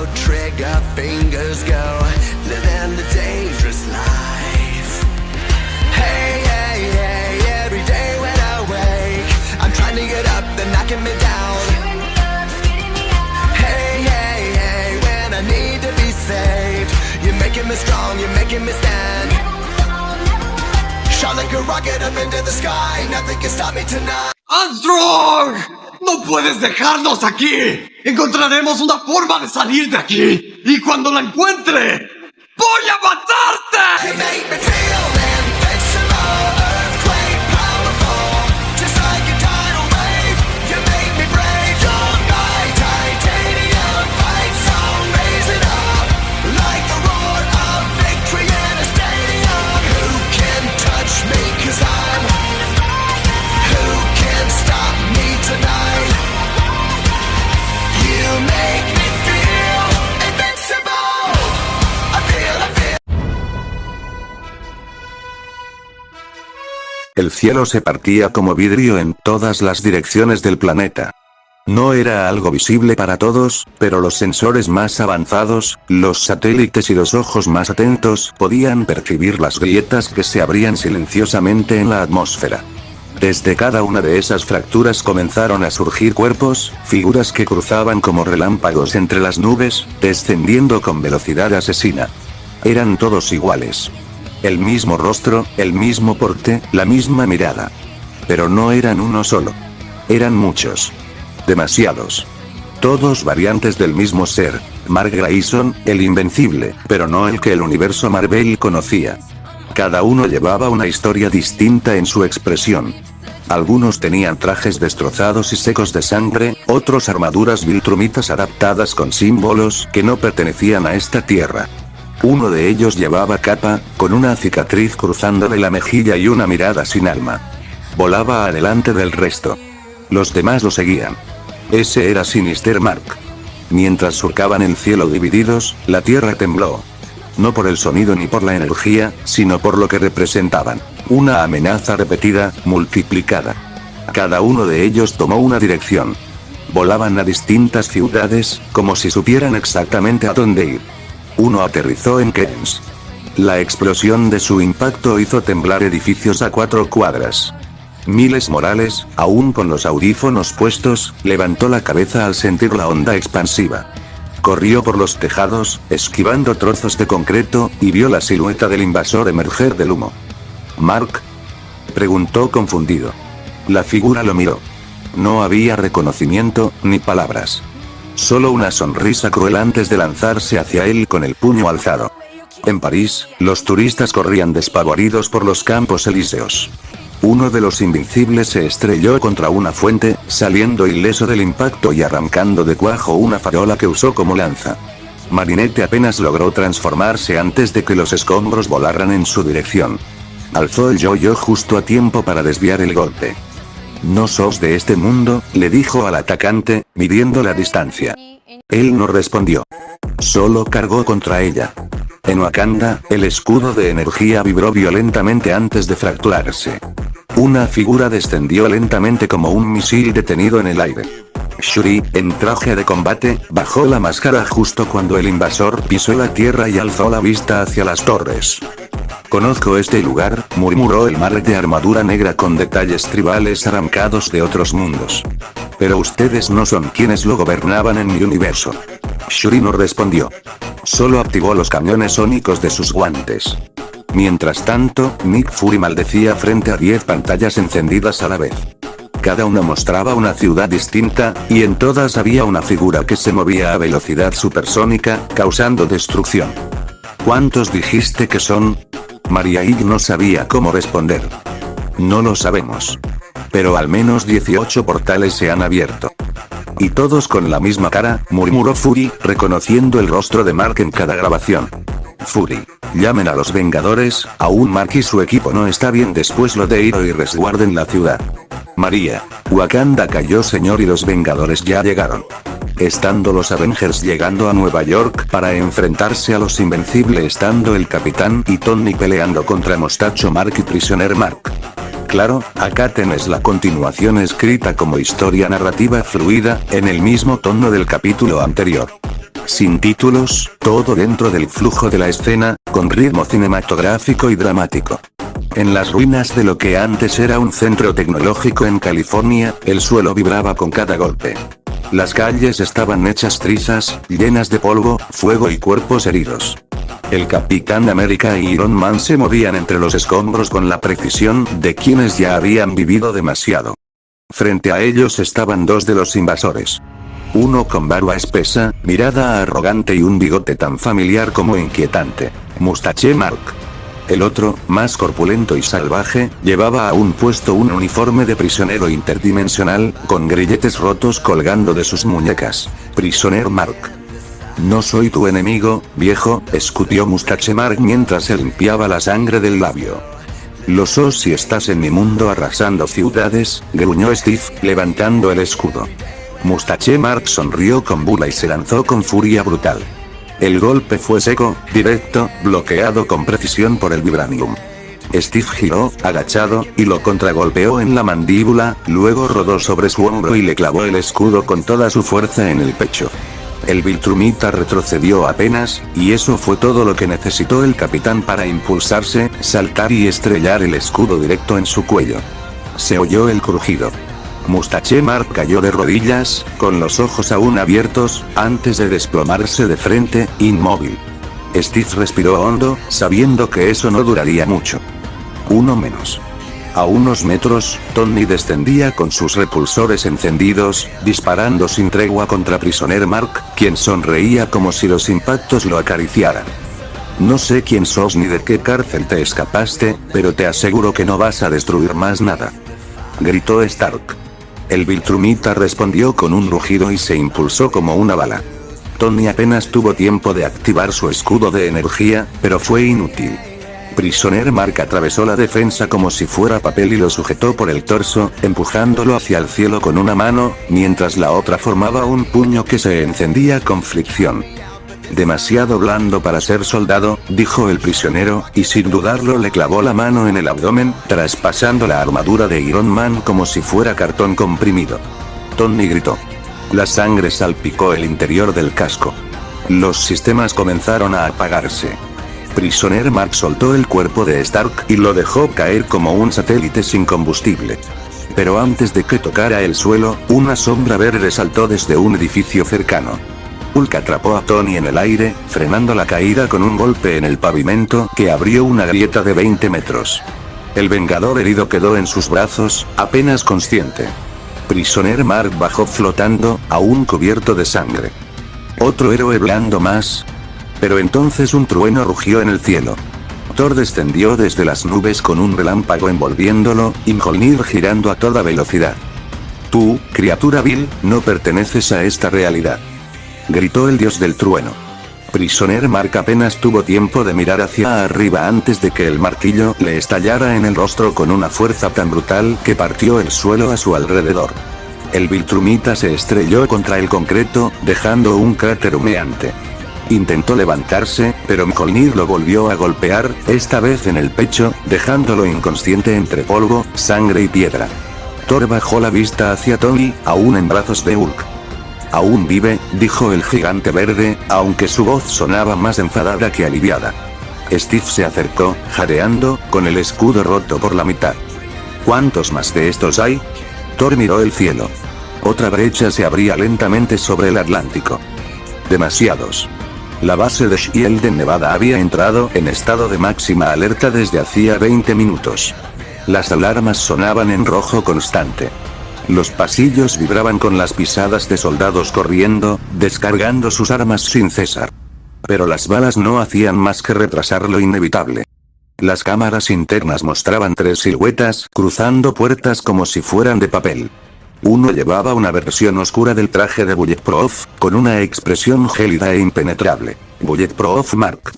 no trigger fingers go, living the dangerous life. Hey, hey, hey, every day when I wake, I'm trying to get up, they're knocking me down. Hey, hey, hey, when I need to be saved, you're making me strong, you're making me stand. Shot like a rocket up into the sky, nothing can stop me tonight. ¡Armstrong! ¡No puedes dejarnos aquí! Encontraremos una forma de salir de aquí. Y cuando la encuentre, ¡voy a matarte! You make me feel invincible, earthquake powerful, just like a tidal wave. You make me brave, you're my titanium fight song, raising up like the roar of victory in a stadium. Who can touch me? 'Cause I'm. Who can stop me tonight? You make me feel invincible. I feel. El cielo se partía como vidrio en todas las direcciones del planeta. No era algo visible para todos, pero los sensores más avanzados, los satélites y los ojos más atentos podían percibir las grietas que se abrían silenciosamente en la atmósfera. Desde cada una de esas fracturas comenzaron a surgir cuerpos, figuras que cruzaban como relámpagos entre las nubes, descendiendo con velocidad asesina. Eran todos iguales. El mismo rostro, el mismo porte, la misma mirada. Pero no eran uno solo. Eran muchos. Demasiados. Todos variantes del mismo ser, Mark Grayson, el invencible, pero no el que el universo Marvel conocía. Cada uno llevaba una historia distinta en su expresión. Algunos tenían trajes destrozados y secos de sangre, otros armaduras viltrumitas adaptadas con símbolos que no pertenecían a esta tierra. Uno de ellos llevaba capa, con una cicatriz cruzándole la mejilla y una mirada sin alma. Volaba adelante del resto. Los demás lo seguían. Ese era Sinister Mark. Mientras surcaban el cielo divididos, la tierra tembló. No por el sonido ni por la energía, sino por lo que representaban. Una amenaza repetida, multiplicada. Cada uno de ellos tomó una dirección. Volaban a distintas ciudades, como si supieran exactamente a dónde ir. Uno aterrizó en Keynes. La explosión de su impacto hizo temblar edificios a 4 cuadras. Miles Morales, aún con los audífonos puestos, levantó la cabeza al sentir la onda expansiva. Corrió por los tejados, esquivando trozos de concreto, y vio la silueta del invasor emerger del humo. ¿Mark?, preguntó confundido. La figura lo miró. No había reconocimiento, ni palabras. Solo una sonrisa cruel antes de lanzarse hacia él con el puño alzado. En París, los turistas corrían despavoridos por los Campos Elíseos. Uno de los invencibles se estrelló contra una fuente, saliendo ileso del impacto y arrancando de cuajo una farola que usó como lanza. Marinette apenas logró transformarse antes de que los escombros volaran en su dirección. Alzó el yo-yo justo a tiempo para desviar el golpe. «No sos de este mundo», le dijo al atacante, midiendo la distancia. Él no respondió. Solo cargó contra ella. En Wakanda, el escudo de energía vibró violentamente antes de fracturarse. Una figura descendió lentamente como un misil detenido en el aire. Shuri, en traje de combate, bajó la máscara justo cuando el invasor pisó la tierra y alzó la vista hacia las torres. «Conozco este lugar», murmuró el Mark de armadura negra con detalles tribales arrancados de otros mundos. «Pero ustedes no son quienes lo gobernaban en mi universo». Shuri no respondió. Solo activó los cañones sónicos de sus guantes. Mientras tanto, Nick Fury maldecía frente a 10 pantallas encendidas a la vez. Cada una mostraba una ciudad distinta, y en todas había una figura que se movía a velocidad supersónica, causando destrucción. ¿Cuántos dijiste que son? Maria Hill no sabía cómo responder. No lo sabemos. Pero al menos 18 portales se han abierto. Y todos con la misma cara, murmuró Fury, reconociendo el rostro de Mark en cada grabación. Fury. Llamen a los Vengadores, aún Mark y su equipo no está bien, después lo de Hiro y resguarden la ciudad. María. Wakanda cayó, señor, y los Vengadores ya llegaron. Estando los Avengers llegando a Nueva York para enfrentarse a los Invencibles, estando el Capitán y Tony peleando contra Mostacho Mark y Prisoner Mark. Claro, acá tenés la continuación escrita como historia narrativa fluida, en el mismo tono del capítulo anterior. Sin títulos, todo dentro del flujo de la escena, con ritmo cinematográfico y dramático. En las ruinas de lo que antes era un centro tecnológico en California, el suelo vibraba con cada golpe. Las calles estaban hechas trizas, llenas de polvo, fuego y cuerpos heridos. El Capitán América y Iron Man se movían entre los escombros con la precisión de quienes ya habían vivido demasiado. Frente a ellos estaban dos de los invasores. Uno con barba espesa, mirada arrogante y un bigote tan familiar como inquietante. Mustache Mark. El otro, más corpulento y salvaje, llevaba aún puesto un uniforme de prisionero interdimensional, con grilletes rotos colgando de sus muñecas. Prisoner Mark. No soy tu enemigo, viejo, escupió Mustache Mark mientras se limpiaba la sangre del labio. Lo sos si estás en mi mundo arrasando ciudades, gruñó Steve, levantando el escudo. Mustache Mark sonrió con burla y se lanzó con furia brutal. El golpe fue seco, directo, bloqueado con precisión por el vibranium. Steve giró, agachado, y lo contragolpeó en la mandíbula, luego rodó sobre su hombro y le clavó el escudo con toda su fuerza en el pecho. El Viltrumita retrocedió apenas, y eso fue todo lo que necesitó el capitán para impulsarse, saltar y estrellar el escudo directo en su cuello. Se oyó el crujido. Mustache Mark cayó de rodillas, con los ojos aún abiertos, antes de desplomarse de frente, inmóvil. Steve respiró hondo, sabiendo que eso no duraría mucho. Uno menos. A unos metros, Tony descendía con sus repulsores encendidos, disparando sin tregua contra Prisoner Mark, quien sonreía como si los impactos lo acariciaran. No sé quién sos ni de qué cárcel te escapaste, pero te aseguro que no vas a destruir más nada. Gritó Stark. El Viltrumita respondió con un rugido y se impulsó como una bala. Tony apenas tuvo tiempo de activar su escudo de energía, pero fue inútil. Prisoner Mark atravesó la defensa como si fuera papel y lo sujetó por el torso, empujándolo hacia el cielo con una mano, mientras la otra formaba un puño que se encendía con fricción. Demasiado blando para ser soldado, dijo el prisionero, y sin dudarlo le clavó la mano en el abdomen, traspasando la armadura de Iron Man como si fuera cartón comprimido. Tony gritó. La sangre salpicó el interior del casco. Los sistemas comenzaron a apagarse. Prisoner Mark soltó el cuerpo de Stark y lo dejó caer como un satélite sin combustible. Pero antes de que tocara el suelo, una sombra verde saltó desde un edificio cercano. Hulk atrapó a Tony en el aire, frenando la caída con un golpe en el pavimento que abrió una grieta de 20 metros. El Vengador herido quedó en sus brazos, apenas consciente. Prisoner Mark bajó flotando, aún cubierto de sangre. Otro héroe blando más. Pero entonces un trueno rugió en el cielo. Thor descendió desde las nubes con un relámpago envolviéndolo, y Mjolnir girando a toda velocidad. Tú, criatura vil, no perteneces a esta realidad. Gritó el dios del trueno. Prisoner Mark apenas tuvo tiempo de mirar hacia arriba antes de que el martillo le estallara en el rostro con una fuerza tan brutal que partió el suelo a su alrededor. El Viltrumita se estrelló contra el concreto, dejando un cráter humeante. Intentó levantarse, pero Mjolnir lo volvió a golpear, esta vez en el pecho, dejándolo inconsciente entre polvo, sangre y piedra. Thor bajó la vista hacia Tony, aún en brazos de Hulk. Aún vive, dijo el gigante verde, aunque su voz sonaba más enfadada que aliviada. Steve se acercó, jadeando, con el escudo roto por la mitad. ¿Cuántos más de estos hay? Thor miró el cielo. Otra brecha se abría lentamente sobre el Atlántico. Demasiados. La base de Shield en Nevada había entrado en estado de máxima alerta desde hacía 20 minutos. Las alarmas sonaban en rojo constante. Los pasillos vibraban con las pisadas de soldados corriendo, descargando sus armas sin cesar. Pero las balas no hacían más que retrasar lo inevitable. Las cámaras internas mostraban 3 siluetas cruzando puertas como si fueran de papel. Uno llevaba una versión oscura del traje de Bulletproof, con una expresión gélida e impenetrable. Bulletproof Mark.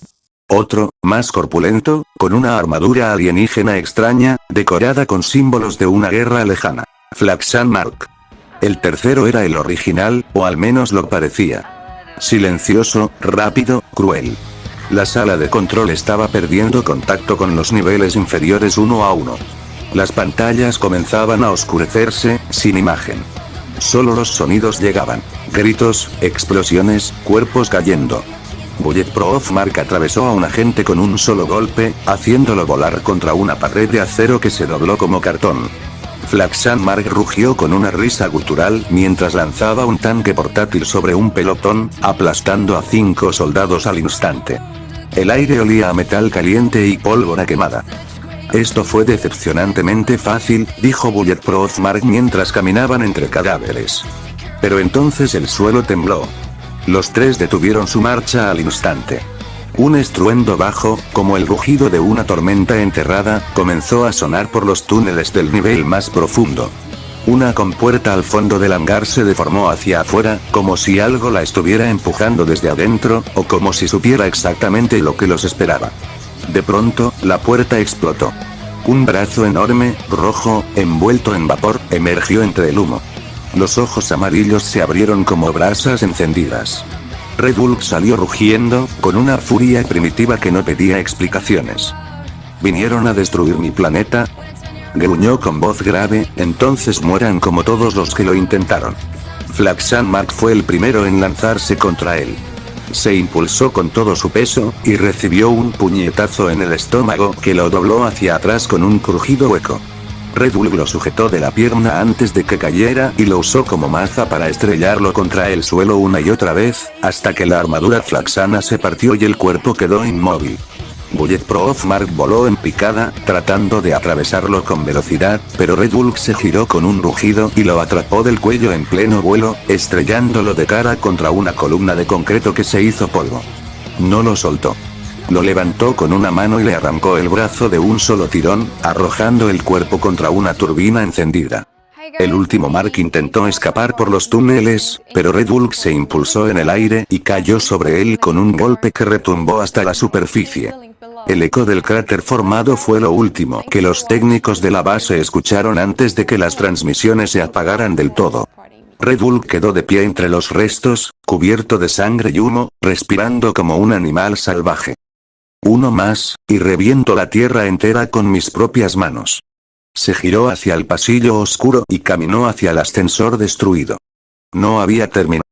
Otro, más corpulento, con una armadura alienígena extraña, decorada con símbolos de una guerra lejana. Flaxan Mark. El tercero era el original, o al menos lo parecía. Silencioso, rápido, cruel. La sala de control estaba perdiendo contacto con los niveles inferiores uno a uno. Las pantallas comenzaban a oscurecerse, sin imagen. Solo los sonidos llegaban. Gritos, explosiones, cuerpos cayendo. Bulletproof Mark atravesó a un agente con un solo golpe, haciéndolo volar contra una pared de acero que se dobló como cartón. Flaxan Mark rugió con una risa gutural mientras lanzaba un tanque portátil sobre un pelotón, aplastando a 5 soldados al instante. El aire olía a metal caliente y pólvora quemada. Esto fue decepcionantemente fácil, dijo Bulletproof Mark mientras caminaban entre cadáveres. Pero entonces el suelo tembló. Los tres detuvieron su marcha al instante. Un estruendo bajo, como el rugido de una tormenta enterrada, comenzó a sonar por los túneles del nivel más profundo. Una compuerta al fondo del hangar se deformó hacia afuera, como si algo la estuviera empujando desde adentro, o como si supiera exactamente lo que los esperaba. De pronto, la puerta explotó. Un brazo enorme, rojo, envuelto en vapor, emergió entre el humo. Los ojos amarillos se abrieron como brasas encendidas. Red Wolf salió rugiendo, con una furia primitiva que no pedía explicaciones. ¿Vinieron a destruir mi planeta?, gruñó con voz grave. Entonces mueran como todos los que lo intentaron. Flaxan Mark fue el primero en lanzarse contra él. Se impulsó con todo su peso, y recibió un puñetazo en el estómago que lo dobló hacia atrás con un crujido hueco. Red Bull lo sujetó de la pierna antes de que cayera y lo usó como maza para estrellarlo contra el suelo una y otra vez, hasta que la armadura flaxana se partió y el cuerpo quedó inmóvil. Bulletproof Mark voló en picada, tratando de atravesarlo con velocidad, pero Red Bull se giró con un rugido y lo atrapó del cuello en pleno vuelo, estrellándolo de cara contra una columna de concreto que se hizo polvo. No lo soltó. Lo levantó con una mano y le arrancó el brazo de un solo tirón, arrojando el cuerpo contra una turbina encendida. El último Mark intentó escapar por los túneles, pero Red Bull se impulsó en el aire y cayó sobre él con un golpe que retumbó hasta la superficie. El eco del cráter formado fue lo último que los técnicos de la base escucharon antes de que las transmisiones se apagaran del todo. Red Bull quedó de pie entre los restos, cubierto de sangre y humo, respirando como un animal salvaje. Uno más, y reviento la tierra entera con mis propias manos. Se giró hacia el pasillo oscuro y caminó hacia el ascensor destruido. No había terminado.